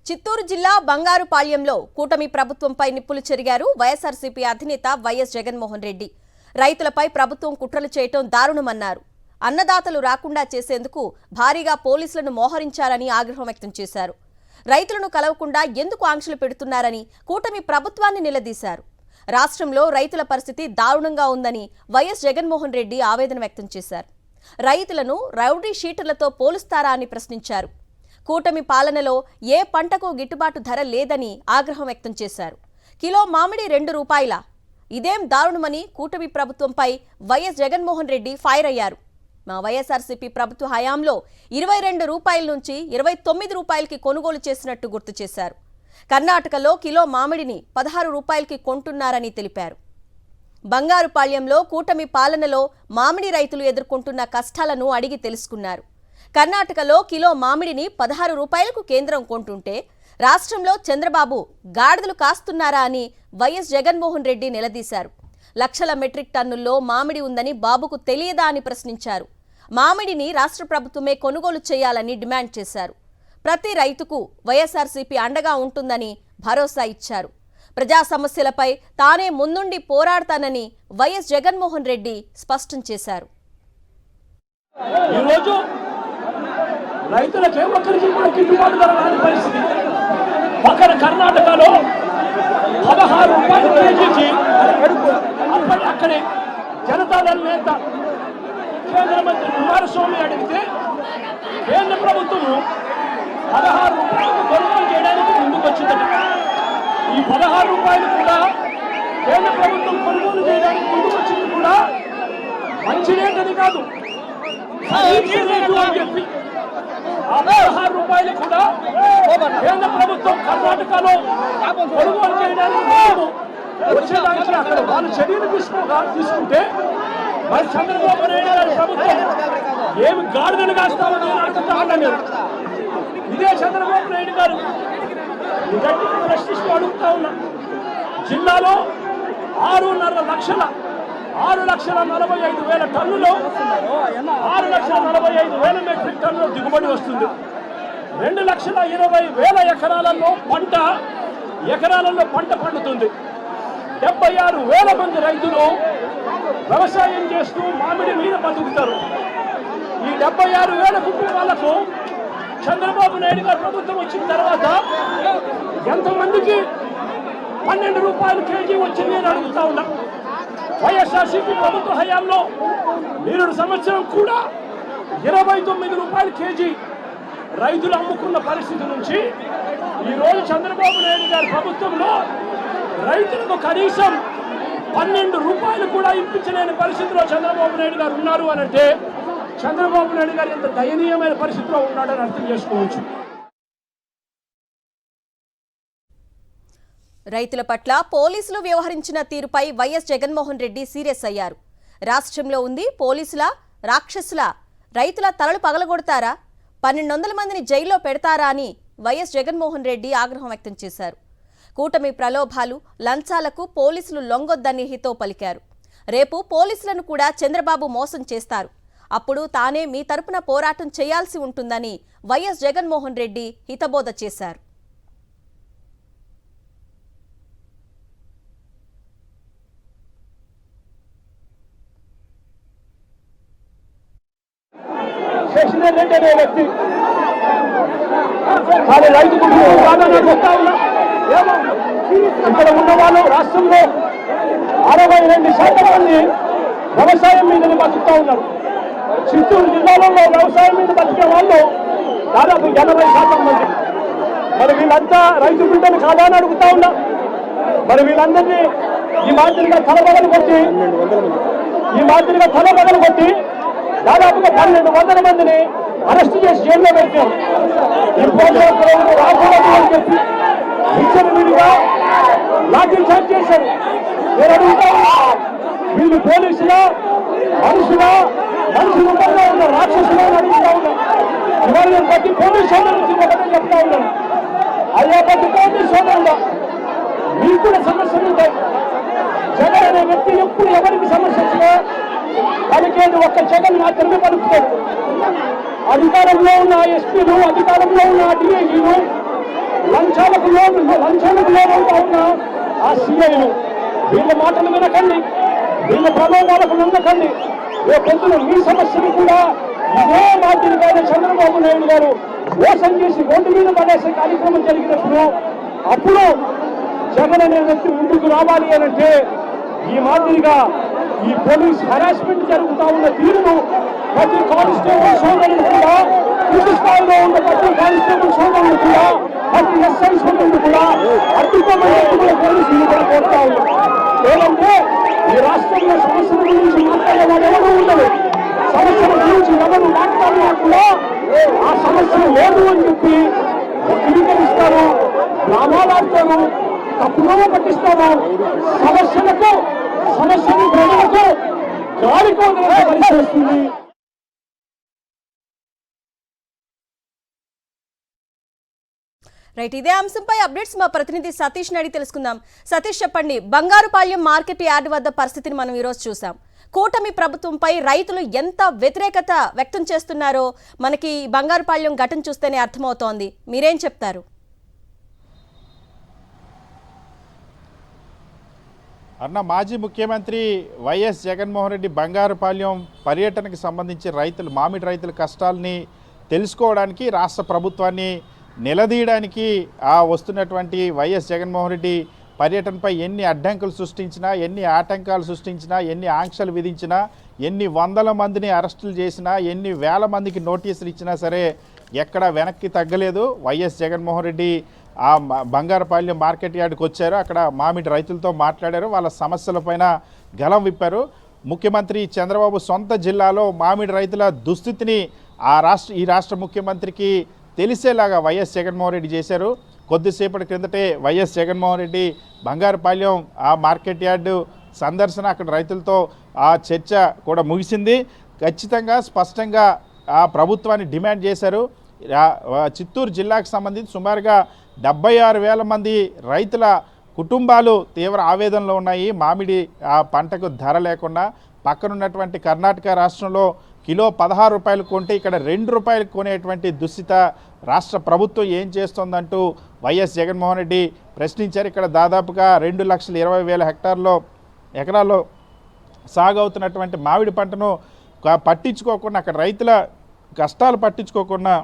చిత్తూరు జిల్లా బంగారుపాళ్యంలో కూటమి ప్రభుత్వంపై నిప్పులు చెరిగారు వైఎస్ఆర్సీపీ అధినేత వైఎస్ జగన్మోహన్ రెడ్డి. రైతులపై ప్రభుత్వం కుట్రలు చేయటం దారుణమన్నారు. అన్నదాతలు రాకుండా చేసేందుకు భారీగా పోలీసులను మోహరించారని ఆగ్రహం వ్యక్తం చేశారు. రైతులను కలవకుండా ఎందుకు ఆంక్షలు పెడుతున్నారని కూటమి ప్రభుత్వాన్ని నిలదీశారు. రాష్ట్రంలో రైతుల పరిస్థితి దారుణంగా ఉందని వైఎస్ జగన్మోహన్ రెడ్డి ఆవేదన వ్యక్తం చేశారు. రైతులను రౌడీ షీటర్లతో పోలుస్తారా అని ప్రశ్నించారు. కూటమి పాలనలో ఏ పంటకు గిట్టుబాటు ధర లేదని ఆగ్రహం వ్యక్తం చేశారు. కిలో మామిడి ₹2. ఇదేం దారుణమని కూటమి ప్రభుత్వంపై వైఎస్ జగన్మోహన్ రెడ్డి ఫైర్ అయ్యారు. మా వైఎస్ఆర్సీపీ ప్రభుత్వ హయాంలో ₹22 నుంచి ₹29కి కొనుగోలు చేసినట్టు గుర్తు చేశారు. కర్ణాటకలో కిలో మామిడిని ₹16కి కొంటున్నారని తెలిపారు. బంగారుపాళ్యంలో కూటమి పాలనలో మామిడి రైతులు ఎదుర్కొంటున్న కష్టాలను అడిగి తెలుసుకున్నారు. కర్ణాటకలో కిలో మామిడిని ₹16కు కేంద్రం కొంటుంటే రాష్ట్రంలో చంద్రబాబు గాడిదలు కాస్తున్నారా అని వైఎస్ జగన్మోహన్ రెడ్డి నిలదీశారు. లక్షల మెట్రిక్ టన్నుల్లో మామిడి ఉందని బాబుకు తెలియదా అని ప్రశ్నించారు. మామిడిని రాష్ట్ర ప్రభుత్వమే కొనుగోలు చేయాలని డిమాండ్ చేశారు. ప్రతి రైతుకు వైఎస్ఆర్సీపీ అండగా ఉంటుందని భరోసా ఇచ్చారు. ప్రజా సమస్యలపై తానే ముందుండి పోరాడతానని వైఎస్ జగన్మోహన్ రెడ్డి స్పష్టం చేశారు. రైతులకే ఒక్కరికి కూడా గిట్టుబాటు ధర రాని పరిస్థితి. పక్కన కర్ణాటకలో ₹16 కేజీకి అక్కడే జనతాదళ నేత కేంద్ర మంత్రి కుమారస్వామి అడిగితే కేంద్ర ప్రభుత్వము ₹16 కొనుగోలు చేయడానికి ముందుకు వచ్చిందట. ఈ ₹16 కూడా కేంద్ర ప్రభుత్వం కొనుగోలు చేయడానికి ముందుకు వచ్చింది కూడా మంచి రేటని కాదు, అని చెప్పి ఆ ₹16 కూడా కేంద్ర ప్రభుత్వం కర్ణాటకలో కొనుగోలు చేయడానికి వచ్చేదానికి అక్కడ వాళ్ళు చర్యలు తీసుకుంటే మరి చంద్రబాబు నాయుడు గారి ప్రభుత్వం ఏమి గాడిదలు కాస్తామని అడుగుతా ఉన్నాను. ఇదే చంద్రబాబు నాయుడు గారు గట్టిగా ప్రశ్నిస్తూ అడుగుతా ఉన్నా. జిల్లాలో 6,45,000 టన్నులు 6,45,000 మెట్రిక్ టన్నుల దిగుబడి వస్తుంది. 2,20,000 ఎకరాలలో పంట పండుతుంది. 76,000 మంది రైతులు వ్యవసాయం చేస్తూ మామిడి మీద బతుకుతారు. ఈ 76,000 కుటుంబాలకు చంద్రబాబు నాయుడు గారు ప్రభుత్వం వచ్చిన తర్వాత ఎంతమందికి ₹12 కేజీ వచ్చింది అని అడుగుతా ఉన్నా. వైఎస్ఆర్సీపీ ప్రభుత్వ హయాంలో 2 సంవత్సరం కూడా ₹29 కేజీ రైతులు అమ్ముకున్న పరిస్థితి నుంచి ఈరోజు చంద్రబాబు నాయుడు గారి ప్రభుత్వంలో రైతులకు కనీసం ₹12 కూడా ఇప్పించలేని పరిస్థితిలో చంద్రబాబు నాయుడు గారు ఉన్నారు అని అంటే చంద్రబాబు నాయుడు గారు ఎంత దయనీయమైన పరిస్థితిలో ఉన్నాడని అర్థం చేసుకోవచ్చు. రైతుల పట్ల పోలీసులు వ్యవహరించిన తీరుపై వైఎస్ జగన్మోహన్ రెడ్డి సీరియస్ అయ్యారు. రాష్ట్రంలో ఉంది పోలీసుల రాక్షసుల రైతుల తలలు పగలగొడతారా, 1,200 మందిని జైల్లో పెడతారా అని వైఎస్ జగన్మోహన్ రెడ్డి ఆగ్రహం వ్యక్తం చేశారు. కూటమి ప్రలోభాలు లంచాలకు పోలీసులు లొంగొద్దని హితో పలికారు. రేపు పోలీసులను కూడా చంద్రబాబు మోసం చేస్తారు, అప్పుడు తానే మీ తరపున పోరాటం చేయాల్సి ఉంటుందని వైఎస్ జగన్మోహన్ రెడ్డి హితబోధ చేశారు. ఇక్కడ ఉన్న వాళ్ళు రాష్ట్రంలో 62% మంది వ్యవసాయం మీదనే బతుకుతా ఉన్నారు. చిత్తూరు జిల్లాలో వ్యవసాయం మీద బతికే వాళ్ళు దాదాపు 80% మంది. మరి వీళ్ళంతా రైతు బిడ్డలు కాదా అని అడుగుతా ఉన్నా. మరి వీళ్ళందరినీ ఈ మాదిరిగా తలబగలు కొట్టి దాదాపుగా 1,200 మందిని అరెస్ట్ చేసి జైల్లో పెట్టారు. రాకూడదు అని చెప్పి విచ్చలవిడిగా లాఠీ చార్జ్ చేశారు. నేను అడుగుతా ఉన్నా, వీళ్ళు పోలీసులా మనుషులు రూపంలో ఉన్న రాక్షసులు అని అడుగుతా ఉన్నాం. ఇవాళ నేను ప్రతి పోలీస్ సోదరు నుంచి ఒకటే చెప్తా ఉన్నాను, అయ్యా ప్రతి పోలీస్ సోదరుగా మీకు కూడా సమస్యలు ఉంటాయి. జగన్ అనే వ్యక్తి ఎప్పుడు ఎవరికి సమస్య వచ్చినా పలికేది ఒక్క జగన్ మాత్రమే పలుకుతాడు. అధికారంలో ఉన్న ఎస్పీలు, అధికారంలో ఉన్న డిఐజీలు లంచాలకు లోనవుతా ఉన్న ఆ సిఐలు వీళ్ళ మాటలు వినకండి, వీళ్ళ ప్రలోభాలకు నమ్మకండి. రేపొద్దున మీ సమస్యలు కూడా ఇదే మాదిరిగా చంద్రబాబు నాయుడు గారు మోసం చేసి రోడ్డు మీద పడేసే కార్యక్రమం జరిగినప్పుడు అప్పుడు జగన్ అనే వ్యక్తి ముందుకు రావాలి అనంటే ఈ మాదిరిగా ఈ పోలీస్ హరాస్మెంట్ జరుగుతా ఉన్న తీరును ప్రతి కానిస్టేబుల్ సోదరులు కూడా, పూర్తి స్థాయిలో ఉన్న ప్రతి కానిస్టేబుల్ సోదరులు కూడా, ప్రతి ఎస్ఐ సోదరులు కూడా అద్భుతమైన పోలీసులు కూడా కోరుతా ఉన్నారు. ఏమంటే ఈ రాష్ట్రంలో సమస్యల గురించి మాట్లాడేవాడు ఎవరు ఉండదు. సమస్యల గురించి ఎవరు మాట్లాడినా కూడా ఆ సమస్య లేదు అని చెప్పి వక్రీకరిస్తారు, రామాలాడతారు, తప్పుగా పట్టిస్తారు. సమస్యలు ప్రజలకు గాలికి వదిలే పరిస్థితి వస్తుంది. రైట్, ఇదే అంశంపై అప్డేట్స్ మా ప్రతినిధి సతీష్ అడిగి తెలుసుకుందాం. సతీష్, చెప్పండి, బంగారుపాళ్యం మార్కెట్ యార్డ్ వద్ద పరిస్థితిని మనం ఈరోజు చూసాం. కూటమి ప్రభుత్వంపై రైతులు ఎంత వ్యతిరేకత వ్యక్తం చేస్తున్నారో మనకి బంగారుపాళ్యం ఘటన చూస్తేనే అర్థమవుతోంది. మీరేం చెప్తారు? అన్న, మాజీ ముఖ్యమంత్రి వైఎస్ జగన్మోహన్ రెడ్డి బంగారుపాళ్యం పర్యటనకు సంబంధించి మామిడి రైతుల కష్టాలని తెలుసుకోవడానికి, రాష్ట్ర ప్రభుత్వాన్ని నిలదీయడానికి వస్తున్నటువంటి వైఎస్ జగన్మోహన్ రెడ్డి పర్యటనపై ఎన్ని అడ్డంకులు సృష్టించినా, ఎన్ని ఆటంకాలు సృష్టించినా, ఎన్ని ఆంక్షలు విధించినా, ఎన్ని వందల మందిని అరెస్టులు చేసినా, ఎన్ని వేల మందికి నోటీసులు ఇచ్చినా సరే ఎక్కడ వెనక్కి తగ్గలేదు. వైఎస్ జగన్మోహన్ రెడ్డి బంగారుపాళ్యం మార్కెట్ యార్డ్కి వచ్చారు. అక్కడ మామిడి రైతులతో మాట్లాడారు, వాళ్ళ సమస్యలపైన గలం విప్పారు. ముఖ్యమంత్రి చంద్రబాబు సొంత జిల్లాలో మామిడి రైతుల దుస్థితిని ఈ రాష్ట్ర ముఖ్యమంత్రికి తెలిసేలాగా వైఎస్ జగన్మోహన్ రెడ్డి చేశారు. కొద్దిసేపటి క్రిందటే YS Jaganmohan Reddy Bangarupalyam market yard సందర్శన, అక్కడ రైతులతో చర్చ కూడా ముగిసింది. ఖచ్చితంగా స్పష్టంగా ప్రభుత్వాన్ని డిమాండ్ చేశారు. చిత్తూరు జిల్లాకు సంబంధించి సుమారుగా 76,000 మంది రైతుల కుటుంబాలు తీవ్ర ఆవేదనలో ఉన్నాయి. మామిడి పంటకు ధర లేకుండా పక్కనున్నటువంటి కర్ణాటక రాష్ట్రంలో కిలో 16 రూపాయలు కొంటే ఇక్కడ 2 రూపాయలు కొనేటువంటి దుస్థిత రాష్ట్ర ప్రభుత్వం ఏం చేస్తోందంటూ వైఎస్ జగన్మోహన్ రెడ్డి ప్రశ్నించారు. ఇక్కడ దాదాపుగా 2,20,000 ఎకరాల్లో సాగు అవుతున్నటువంటి మామిడి పంటను పట్టించుకోకుండా, అక్కడ రైతుల కష్టాలు పట్టించుకోకుండా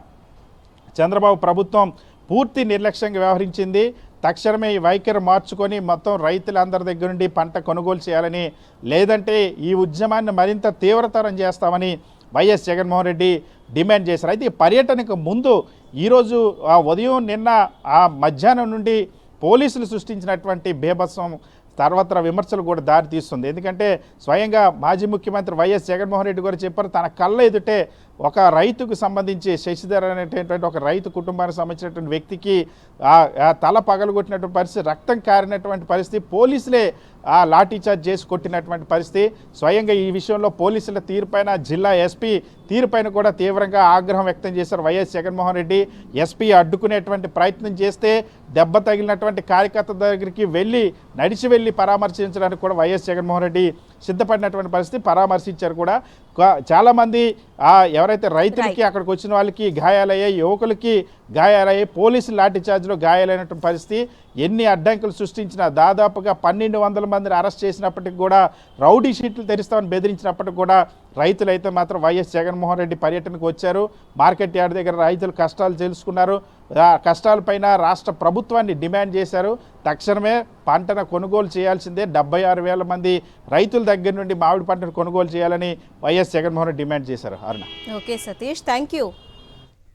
చంద్రబాబు ప్రభుత్వం పూర్తి నిర్లక్ష్యంగా వ్యవహరించింది. తక్షణమే ఈ వైఖరి మార్చుకొని మొత్తం రైతులందరి దగ్గర నుండి పంట కొనుగోలు చేయాలని, లేదంటే ఈ ఉద్యమాన్ని మరింత తీవ్రతరం చేస్తామని వైఎస్ జగన్మోహన్ రెడ్డి డిమాండ్ చేశారు. అయితే ఈ పర్యటనకు ముందు ఈరోజు ఉదయం నిన్న మధ్యాహ్నం నుండి పోలీసులు సృష్టించినటువంటి బీభత్సం సర్వత్రా విమర్శలు కూడా దారి తీస్తుంది. ఎందుకంటే స్వయంగా మాజీ ముఖ్యమంత్రి వైఎస్ జగన్మోహన్ రెడ్డి గారు చెప్పారు, తన కళ్ళ ఎదుటే ఒక రైతుకు సంబంధించి శశిధర్ అనేటటువంటి ఒక రైతు కుటుంబానికి సంబంధించినటువంటి వ్యక్తికి తల పగలగొట్టినటువంటి పరిస్థితి, రక్తం కారినటువంటి పరిస్థితి, పోలీసులే లాఠీచార్జ్ చేసి కొట్టినటువంటి పరిస్థితి. స్వయంగా ఈ విషయంలో పోలీసుల తీరుపైన, జిల్లా ఎస్పీ తీరుపైన కూడా తీవ్రంగా ఆగ్రహం వ్యక్తం చేశారు వైఎస్ జగన్మోహన్ రెడ్డి. ఎస్పీ అడ్డుకునేటువంటి ప్రయత్నం చేస్తే దెబ్బ తగిలినటువంటి కార్యకర్త దగ్గరికి నడిచి వెళ్ళి పరామర్శించడానికి కూడా వైఎస్ జగన్మోహన్ రెడ్డి సిద్ధపడినటువంటి పరిస్థితి, పరామర్శించారు కూడా. చాలామంది ఎవరైతే రైతులకి అక్కడికి వచ్చిన వాళ్ళకి గాయాలయ్యాయి, యువకులకి గాయాలయ్యాయి, పోలీసులు లాఠీచార్జ్లో గాయాలైనటువంటి పరిస్థితి. ఎన్ని అడ్డంకులు సృష్టించినా, దాదాపుగా 1,200 మందిని అరెస్ట్ చేసినప్పటికి కూడా, రౌడీ షీట్లు తెరుస్తామని బెదిరించినప్పటికి కూడా రైతులైతే మాత్రం వైఎస్ జగన్మోహన్ రెడ్డి పర్యటనకు వచ్చారు. మార్కెట్ యార్డ్ దగ్గర రైతుల కష్టాలు తెలుసుకున్నారు. కష్టాలపైన రాష్ట్ర ప్రభుత్వాన్ని డిమాండ్ చేశారు. తక్షణమే పంటను కొనుగోలు చేయాల్సిందే, 76,000 మంది రైతుల దగ్గర నుండి మామిడి పంటను కొనుగోలు చేయాలని వైఎస్ జగన్మోహన్ రెడ్డి డిమాండ్ చేశారు. Aruna. Okay Satish, thank you.